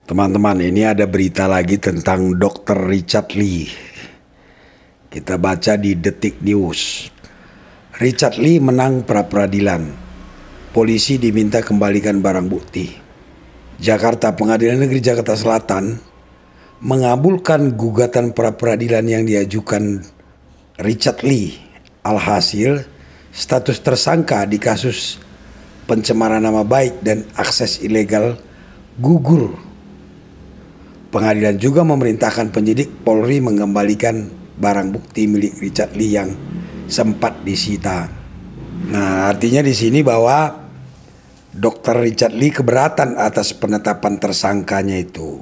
Teman-teman, ini ada berita lagi tentang Dr. Richard Lee. Kita baca di Detik News. Richard Lee menang pra-peradilan. Polisi diminta kembalikan barang bukti. Jakarta, Pengadilan Negeri Jakarta Selatan mengabulkan gugatan pra-peradilan yang diajukan Richard Lee. Alhasil, status tersangka di kasus pencemaran nama baik dan akses ilegal gugur. Pengadilan juga memerintahkan penyidik Polri mengembalikan barang bukti milik Richard Lee yang sempat disita. Nah, artinya di sini bahwa Dr. Richard Lee keberatan atas penetapan tersangkanya itu,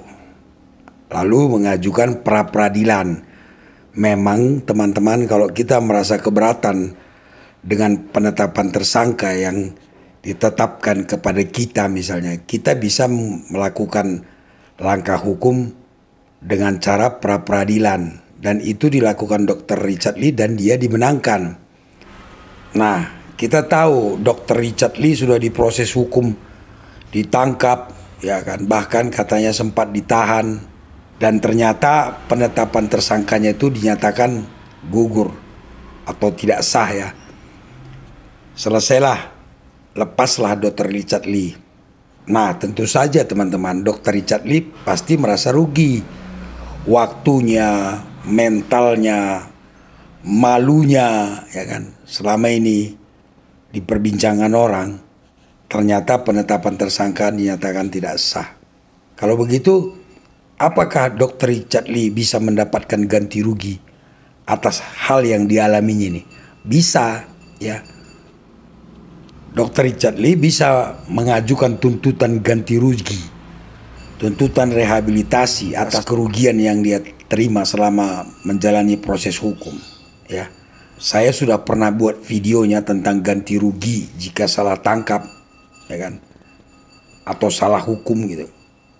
lalu mengajukan pra-peradilan. Memang teman-teman, kalau kita merasa keberatan dengan penetapan tersangka yang ditetapkan kepada kita, misalnya kita bisa melakukan langkah hukum dengan cara pra-peradilan, dan itu dilakukan Dr. Richard Lee dan dia dimenangkan. Nah, kita tahu Dr. Richard Lee sudah diproses hukum, ditangkap, ya kan, bahkan katanya sempat ditahan, dan ternyata penetapan tersangkanya itu dinyatakan gugur atau tidak sah ya. Selesailah, lepaslah Dr. Richard Lee. Nah, tentu saja teman-teman, Dr. Richard Lee pasti merasa rugi. Waktunya, mentalnya, malunya, ya kan, selama ini diperbincangkan orang, ternyata penetapan tersangka dinyatakan tidak sah. Kalau begitu, apakah Dr. Richard Lee bisa mendapatkan ganti rugi atas hal yang dialaminya ini? Bisa, ya. Dr. Richard Lee bisa mengajukan tuntutan ganti rugi, tuntutan rehabilitasi atas kerugian yang dia terima selama menjalani proses hukum. Ya, saya sudah pernah buat videonya tentang ganti rugi jika salah tangkap, ya kan, atau salah hukum gitu.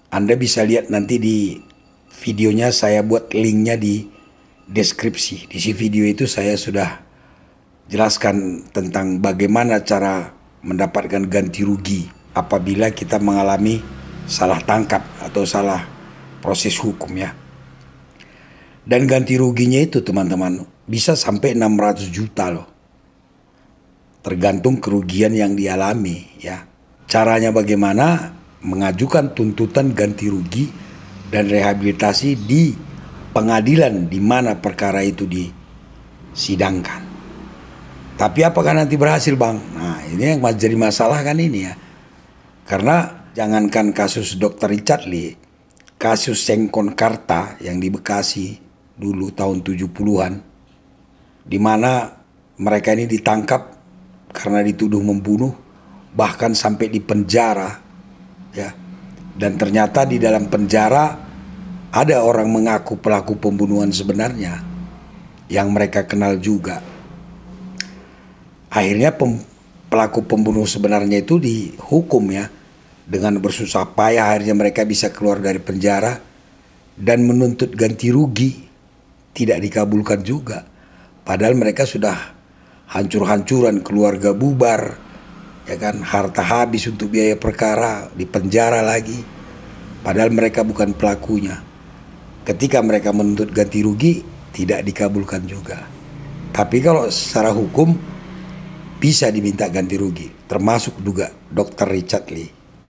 Anda bisa lihat nanti di videonya, saya buat linknya di deskripsi. Di video itu saya sudah jelaskan tentang bagaimana cara mendapatkan ganti rugi apabila kita mengalami salah tangkap atau salah proses hukum ya. Dan ganti ruginya itu teman-teman bisa sampai 600 juta loh. Tergantung kerugian yang dialami ya. Caranya bagaimana? Mengajukan tuntutan ganti rugi dan rehabilitasi di pengadilan di mana perkara itu disidangkan. Tapi apakah nanti berhasil, Bang? Nah, ini yang jadi masalah kan ini ya. Karena jangankan kasus Dr. Richard Lee, kasus Sengkon Karta yang di Bekasi dulu tahun 70-an, di mana mereka ini ditangkap karena dituduh membunuh, bahkan sampai di penjara ya. Dan ternyata di dalam penjara ada orang mengaku pelaku pembunuhan sebenarnya yang mereka kenal juga. Akhirnya pelaku pembunuh sebenarnya itu dihukum ya. Dengan bersusah payah akhirnya mereka bisa keluar dari penjara dan menuntut ganti rugi. Tidak dikabulkan juga. Padahal mereka sudah hancur-hancuran, keluarga bubar, ya kan, harta habis untuk biaya perkara, di penjara lagi. Padahal mereka bukan pelakunya. Ketika mereka menuntut ganti rugi, tidak dikabulkan juga. Tapi kalau secara hukum bisa diminta ganti rugi, termasuk juga Dr. Richard Lee.